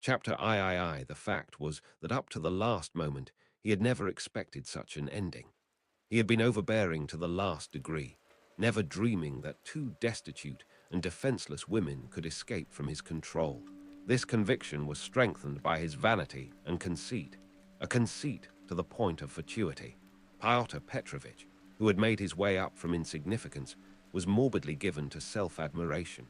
Chapter III, the fact was that up to the last moment he had never expected such an ending. He had been overbearing to the last degree, never dreaming that two destitute and defenseless women could escape from his control. This conviction was strengthened by his vanity and conceit, a conceit to the point of fatuity. Pyotr Petrovitch, who had made his way up from insignificance, was morbidly given to self-admiration,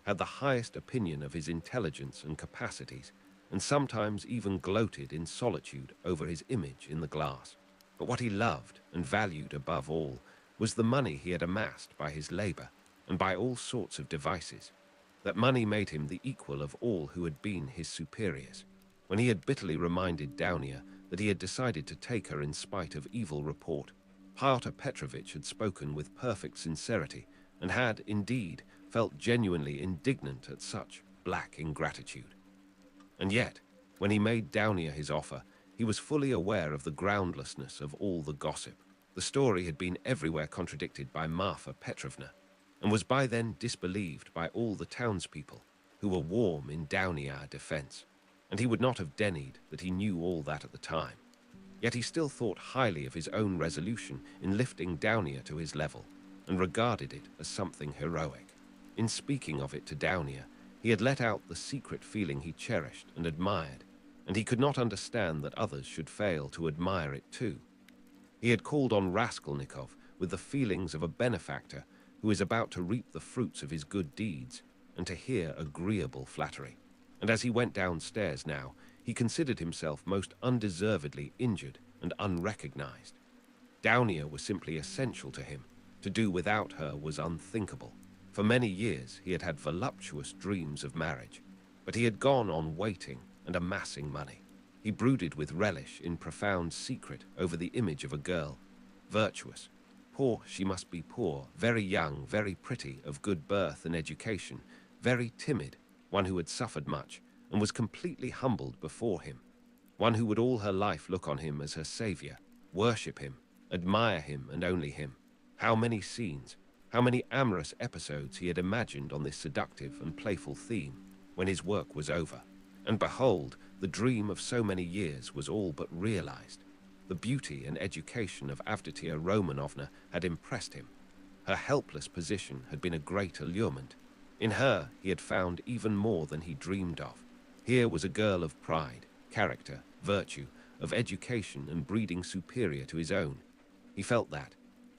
had the highest opinion of his intelligence and capacities, and sometimes even gloated in solitude over his image in the glass. But what he loved and valued above all was the money he had amassed by his labor and by all sorts of devices. That money made him the equal of all who had been his superiors. When he had bitterly reminded Downia that he had decided to take her in spite of evil report, Pyotr Petrovitch had spoken with perfect sincerity and had, indeed, felt genuinely indignant at such black ingratitude. And yet, when he made Downia his offer, he was fully aware of the groundlessness of all the gossip. The story had been everywhere contradicted by Marfa Petrovna, and was by then disbelieved by all the townspeople, who were warm in Downia's defense, and he would not have denied that he knew all that at the time. Yet he still thought highly of his own resolution in lifting Downia to his level, and regarded it as something heroic. In speaking of it to Downia, he had let out the secret feeling he cherished and admired, and he could not understand that others should fail to admire it too. He had called on Raskolnikov with the feelings of a benefactor who is about to reap the fruits of his good deeds, and to hear agreeable flattery. And as he went downstairs now, he considered himself most undeservedly injured and unrecognized. Downia was simply essential to him. To do without her was unthinkable. For many years he had had voluptuous dreams of marriage, but he had gone on waiting and amassing money. He brooded with relish in profound secret over the image of a girl, virtuous. Poor she must be poor, very young, very pretty, of good birth and education, very timid, one who had suffered much and was completely humbled before him, one who would all her life look on him as her savior, worship him, admire him and only him. How many scenes, how many amorous episodes he had imagined on this seductive and playful theme when his work was over. And behold, the dream of so many years was all but realized. The beauty and education of Avdotia Romanovna had impressed him. Her helpless position had been a great allurement. In her he had found even more than he dreamed of. Here was a girl of pride, character, virtue, of education and breeding superior to his own. He felt that,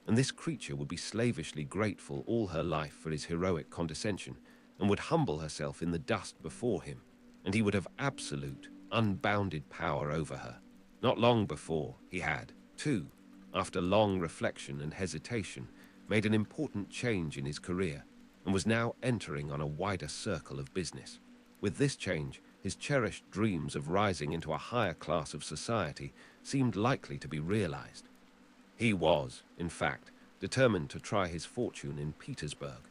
and this creature would be slavishly grateful all her life for his heroic condescension, and would humble herself in the dust before him, and he would have absolute, unbounded power over her. Not long before, he had, too, after long reflection and hesitation, made an important change in his career, and was now entering on a wider circle of business. With this change, his cherished dreams of rising into a higher class of society seemed likely to be realized. He was, in fact, determined to try his fortune in Petersburg.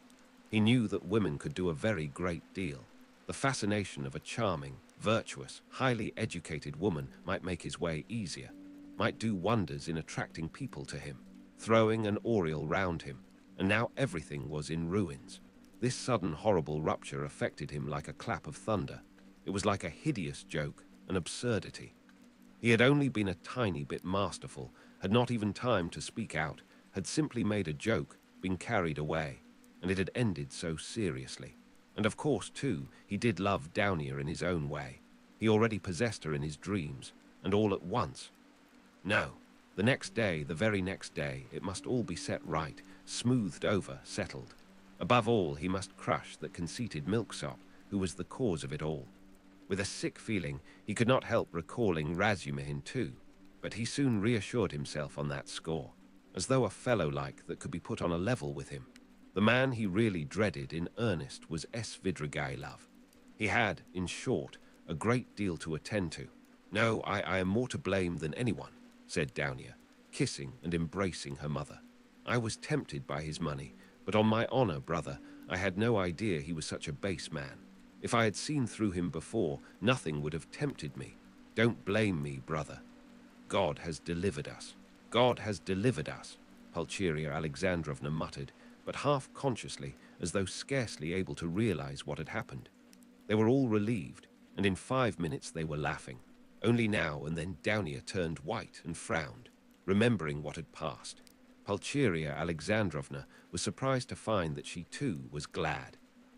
He knew that women could do a very great deal. The fascination of a charming, virtuous, highly educated woman might make his way easier, might do wonders in attracting people to him, throwing an aureole round him, and now everything was in ruins. This sudden horrible rupture affected him like a clap of thunder. It was like a hideous joke, an absurdity. He had only been a tiny bit masterful, had not even time to speak out, had simply made a joke, been carried away, and it had ended so seriously. And of course, too, he did love Downia in his own way. He already possessed her in his dreams, and all at once. No, the next day, the very next day, it must all be set right, smoothed over, settled. Above all, he must crush that conceited milksop, who was the cause of it all. With a sick feeling, he could not help recalling Razumihin too, but he soon reassured himself on that score, as though a fellow like that could be put on a level with him. The man he really dreaded in earnest was Svidrigailov. He had, in short, a great deal to attend to. No, I am more to blame than anyone, said Downia, kissing and embracing her mother. I was tempted by his money, but on my honor, brother, I had no idea he was such a base man. If I had seen through him before, nothing would have tempted me. Don't blame me, brother. God has delivered us. God has delivered us, Pulcheria Alexandrovna muttered, but half-consciously, as though scarcely able to realize what had happened. They were all relieved. and in 5 minutes they were laughing. Only now and then Downia turned white and frowned, remembering what had passed. Pulcheria Alexandrovna was surprised to find that she too was glad.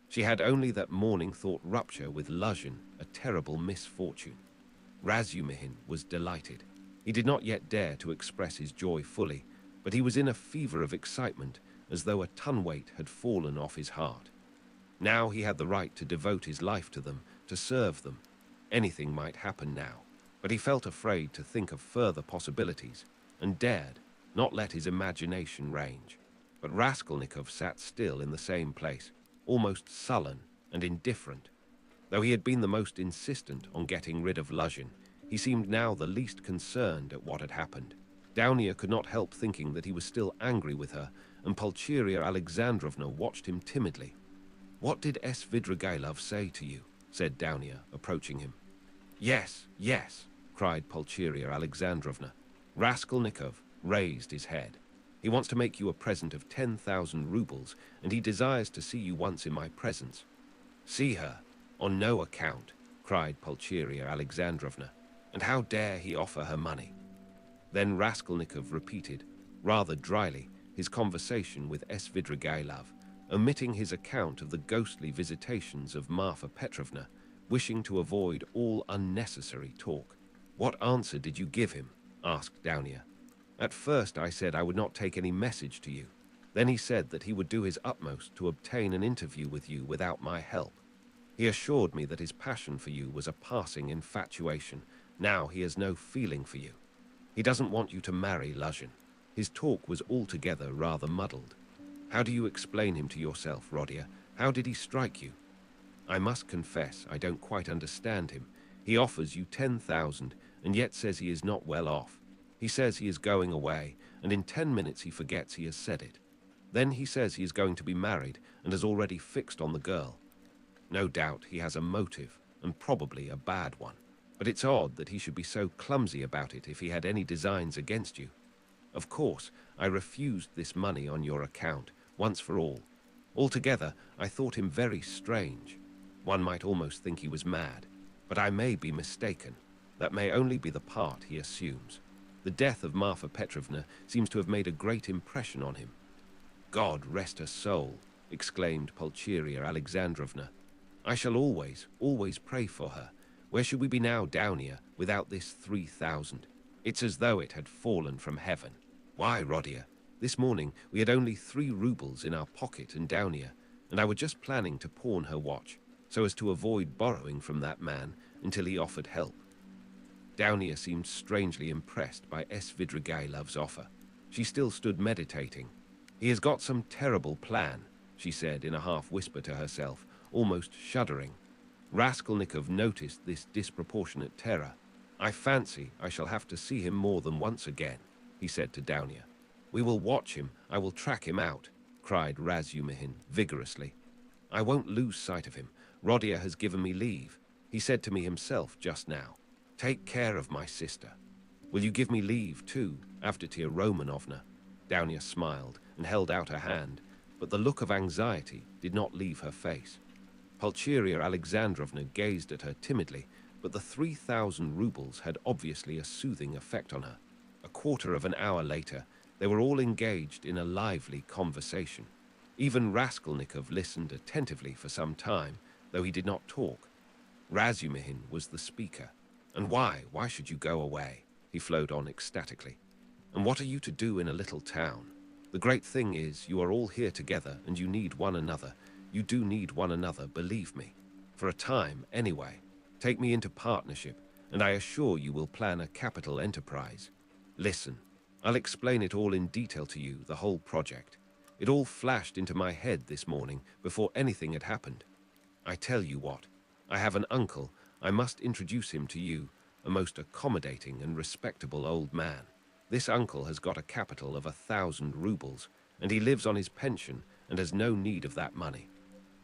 She had only that morning thought rupture with Luzhin a terrible misfortune. Razumihin was delighted. He did not yet dare to express his joy fully, but he was in a fever of excitement, as though a ton weight had fallen off his heart. Now he had the right to devote his life to them, to serve them. Anything might happen now, but he felt afraid to think of further possibilities, and dared not let his imagination range. But Raskolnikov sat still in the same place, almost sullen and indifferent. Though he had been the most insistent on getting rid of Luzhin, he seemed now the least concerned at what had happened. Downia could not help thinking that he was still angry with her, and Pulcheria Alexandrovna watched him timidly. "What did Svidrigailov say to you?" said Downia, approaching him. Yes, yes," cried Pulcheria Alexandrovna. Raskolnikov raised his head. "He wants to make you a present of 10,000 rubles, and he desires to see you once in my presence." "See her? On no account," cried Pulcheria Alexandrovna. "And how dare he offer her money?" Then Raskolnikov repeated, rather dryly, his conversation with Svidrigailov, omitting his account of the ghostly visitations of Marfa Petrovna, wishing to avoid all unnecessary talk. "What answer did you give him?" asked Downia. "At first I said I would not take any message to you. Then he said that he would do his utmost to obtain an interview with you without my help. He assured me that his passion for you was a passing infatuation. Now he has no feeling for you. He doesn't want you to marry Luzhin. His talk was altogether rather muddled. How do you explain him to yourself, Rodia? How did he strike you?" "I must confess I don't quite understand him. He offers you 10,000 and yet says he is not well off. He says he is going away, and in 10 minutes he forgets he has said it. Then he says he is going to be married and has already fixed on the girl. No doubt he has a motive, and probably a bad one. But it's odd that he should be so clumsy about it if he had any designs against you. Of course, I refused this money on your account, once for all. Altogether, I thought him very strange. One might almost think he was mad, but I may be mistaken. That may only be the part he assumes. The death of Marfa Petrovna seems to have made a great impression on him." "God rest her soul," exclaimed Pulcheria Alexandrovna. "I shall always, always pray for her. Where should we be now, Downia, without this 3,000? It's as though it had fallen from heaven. Why, Rodia, this morning we had only 3 rubles in our pocket in Downia, and I was just planning to pawn her watch, so as to avoid borrowing from that man until he offered help." Downia seemed strangely impressed by Svidrigailov's offer. She still stood meditating. "He has got some terrible plan," she said in a half-whisper to herself, almost shuddering. Raskolnikov noticed this disproportionate terror. "I fancy I shall have to see him more than once again," he said to Downia. "We will watch him, I will track him out," cried Razumihin vigorously. "I won't lose sight of him. Rodia has given me leave. He said to me himself just now, 'Take care of my sister.' Will you give me leave too, Avdotia Romanovna?" Downia smiled and held out her hand, but the look of anxiety did not leave her face. Pulcheria Alexandrovna gazed at her timidly, but the 3,000 rubles had obviously a soothing effect on her. A quarter of an hour later, they were all engaged in a lively conversation. Even Raskolnikov listened attentively for some time, though he did not talk. Razumihin was the speaker. "And why should you go away?" he flowed on ecstatically. "And what are you to do in a little town? The great thing is you are all here together and you need one another. You do need one another, believe me. For a time, anyway. Take me into partnership, and I assure you will plan a capital enterprise. Listen, I'll explain it all in detail to you, the whole project. It all flashed into my head this morning before anything had happened. I tell you what, I have an uncle. I must introduce him to you, a most accommodating and respectable old man. This uncle has got a capital of 1,000 rubles, and he lives on his pension and has no need of that money.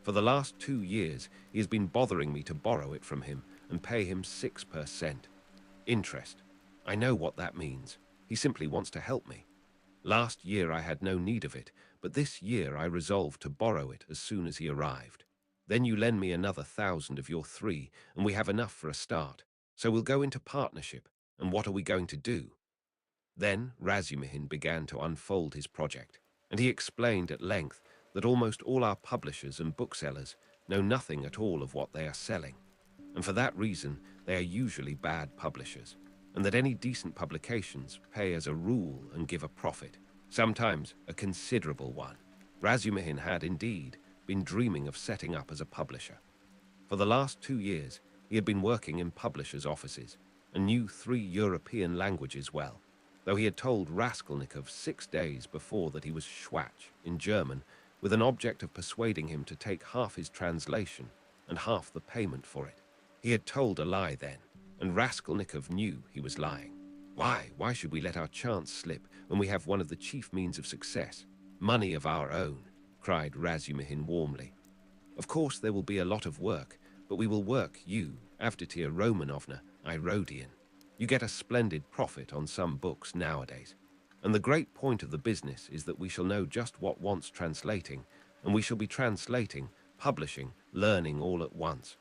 For the last 2 years, he has been bothering me to borrow it from him and pay him 6% interest. I know what that means. He simply wants to help me. Last year I had no need of it, but this year I resolved to borrow it as soon as he arrived. Then you lend me another 1,000 of your 3, and we have enough for a start. So we'll go into partnership, and what are we going to do?" Then Razumihin began to unfold his project, and he explained at length that almost all our publishers and booksellers know nothing at all of what they are selling, and for that reason they are usually bad publishers, and that any decent publications pay as a rule and give a profit, sometimes a considerable one. Razumihin had indeed been dreaming of setting up as a publisher. For the last 2 years, he had been working in publishers' offices and knew 3 European languages well, though he had told Raskolnikov 6 days before that he was Schwach in German, with an object of persuading him to take half his translation and half the payment for it. He had told a lie then, and Raskolnikov knew he was lying. Why should we let our chance slip when we have one of the chief means of success, money of our own?" cried Razumihin warmly. "Of course there will be a lot of work, but we will work you, Avditia Romanovna, Irodian. You get a splendid profit on some books nowadays. And the great point of the business is that we shall know just what wants translating, and we shall be translating, publishing, learning all at once.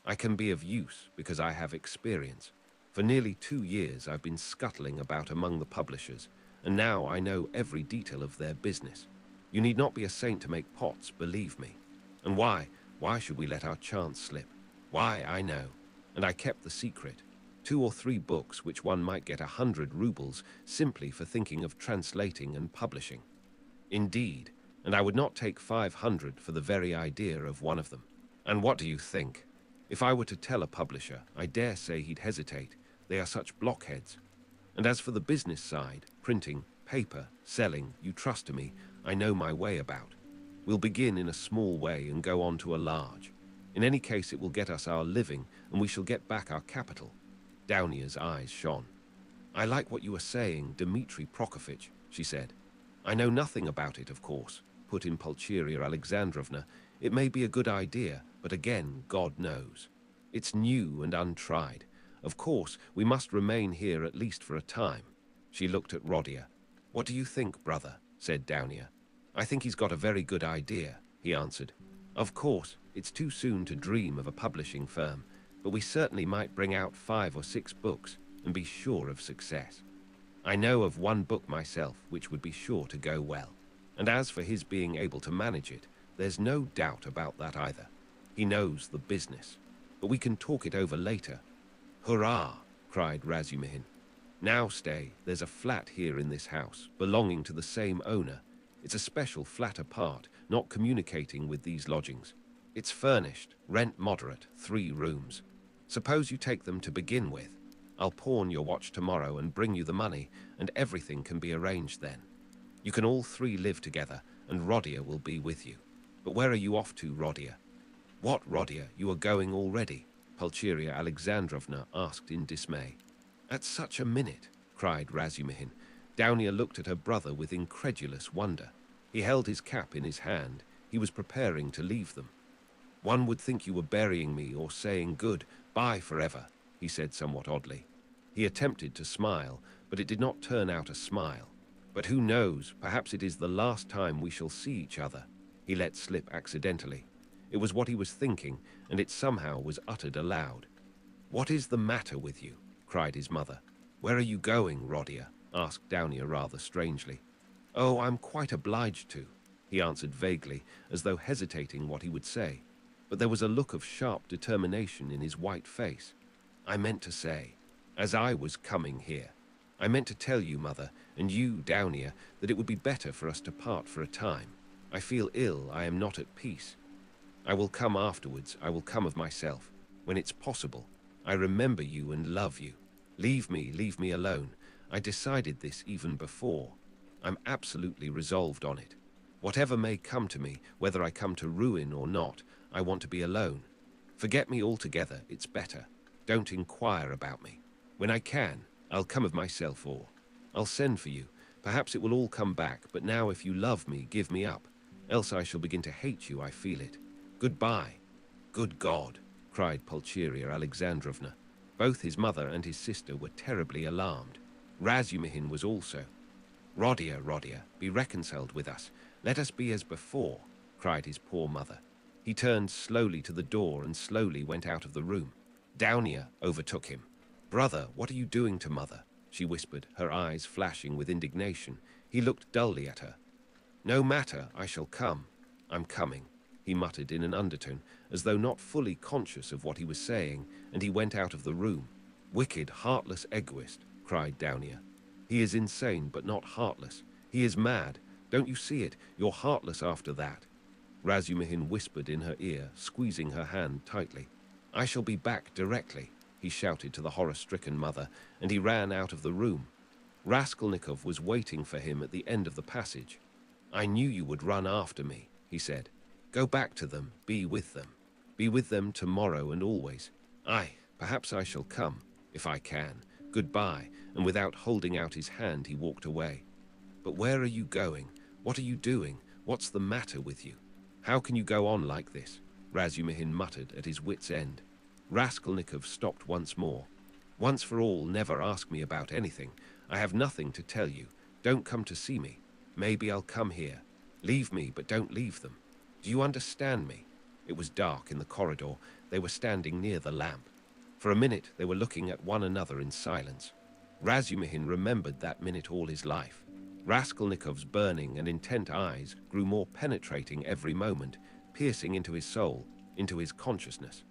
I can be of use because I have experience. For nearly 2 years I've been scuttling about among the publishers, and now I know every detail of their business. You need not be a saint to make pots, believe me. And why should we let our chance slip? Why, I know. And I kept the secret. 2 or 3 books which one might get 100 rubles simply for thinking of translating and publishing. Indeed, and I would not take 500 for the very idea of one of them. And what do you think? If I were to tell a publisher, I dare say he'd hesitate. They are such blockheads. And as for the business side, printing, paper, selling, you trust to me, I know my way about. We'll begin in a small way and go on to a large. In any case, it will get us our living, and we shall get back our capital." Daunia's eyes shone. "I like what you are saying, Dmitri Prokofitch," she said. "I know nothing about it, of course," put in Pulcheria Alexandrovna. "It may be a good idea, but again, God knows. It's new and untried. Of course, we must remain here at least for a time." She looked at Rodia. "What do you think, brother?" said Daunia. "I think he's got a very good idea," he answered. "Of course, it's too soon to dream of a publishing firm, but we certainly might bring out 5 or 6 books and be sure of success. I know of one book myself which would be sure to go well, and as for his being able to manage it, there's no doubt about that either. He knows the business, but we can talk it over later." "Hurrah!" cried Razumihin. "Now stay, there's a flat here in this house, belonging to the same owner. It's a special flat apart, not communicating with these lodgings. It's furnished, rent moderate, 3 rooms. Suppose you take them to begin with. I'll pawn your watch tomorrow and bring you the money, and everything can be arranged then. You can all 3 live together, and Rodia will be with you. But where are you off to, Rodia?" "What, Rodia, you are going already?" Pulcheria Alexandrovna asked in dismay. "At such a minute?" cried Razumihin. Daunia looked at her brother with incredulous wonder. He held his cap in his hand. He was preparing to leave them. "One would think you were burying me or saying good-bye forever," he said somewhat oddly. He attempted to smile, but it did not turn out a smile. "But who knows, perhaps it is the last time we shall see each other," he let slip accidentally. It was what he was thinking, and it somehow was uttered aloud. "What is the matter with you?" cried his mother. "Where are you going, Rodia?" asked Daunia rather strangely. "Oh, I'm quite obliged to," he answered vaguely, as though hesitating what he would say. But there was a look of sharp determination in his white face. "I meant to say, as I was coming here, I meant to tell you, mother, and you, Daunia, that it would be better for us to part for a time. I feel ill, I am not at peace. I will come afterwards, I will come of myself, when it's possible. I remember you and love you. Leave me alone. I decided this even before. I'm absolutely resolved on it. Whatever may come to me, whether I come to ruin or not, I want to be alone. Forget me altogether, it's better. Don't inquire about me. When I can, I'll come of myself, or I'll send for you. Perhaps it will all come back, but now if you love me, give me up. Else I shall begin to hate you, I feel it. Goodbye." "Good God!" cried Pulcheria Alexandrovna. Both his mother and his sister were terribly alarmed. Razumihin was also. Rodia, be reconciled with us. Let us be as before," cried his poor mother. He turned slowly to the door and slowly went out of the room. Downia overtook him. "Brother, what are you doing to mother?" she whispered, her eyes flashing with indignation. He looked dully at her. "No matter, I shall come. I'm coming," he muttered in an undertone, as though not fully conscious of what he was saying, and he went out of the room. "Wicked, heartless egoist," cried Downia. "He is insane, but not heartless. He is mad. Don't you see it? You're heartless after that." Razumihin whispered in her ear, squeezing her hand tightly. "I shall be back directly," he shouted to the horror-stricken mother, and he ran out of the room. Raskolnikov was waiting for him at the end of the passage. "I knew you would run after me," he said. "Go back to them, be with them. Be with them tomorrow and always. Perhaps I shall come, if I can. Goodbye," and without holding out his hand he walked away. "But where are you going? What are you doing? What's the matter with you? How can you go on like this?" Razumihin muttered at his wit's end. Raskolnikov stopped once more. "Once for all, never ask me about anything. I have nothing to tell you. Don't come to see me. Maybe I'll come here. Leave me, but don't leave them. Do you understand me?" It was dark in the corridor. They were standing near the lamp. For a minute they were looking at one another in silence. Razumihin remembered that minute all his life. Raskolnikov's burning and intent eyes grew more penetrating every moment, piercing into his soul, into his consciousness.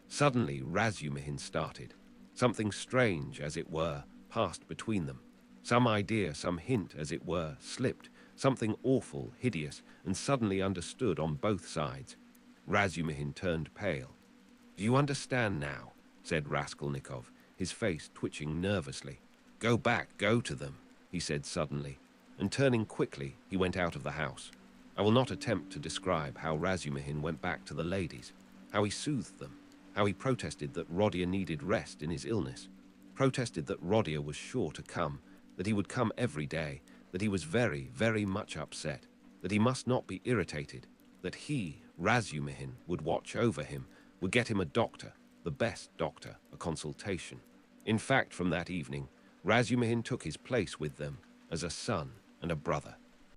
Suddenly Razumihin started. Something strange, as it were, passed between them. Some idea, some hint, as it were, slipped. Something awful, hideous, and suddenly understood on both sides. Razumihin turned pale. "Do you understand now?" said Raskolnikov, his face twitching nervously. "Go back, go to them," he said suddenly, and turning quickly, he went out of the house. I will not attempt to describe how Razumihin went back to the ladies, how he soothed them, how he protested that Rodia needed rest in his illness, protested that Rodia was sure to come, that he would come every day, that he was very, very much upset, that he must not be irritated, that he, Razumihin, would watch over him, would get him a doctor, the best doctor, a consultation. In fact, from that evening, Razumihin took his place with them as a son and a brother.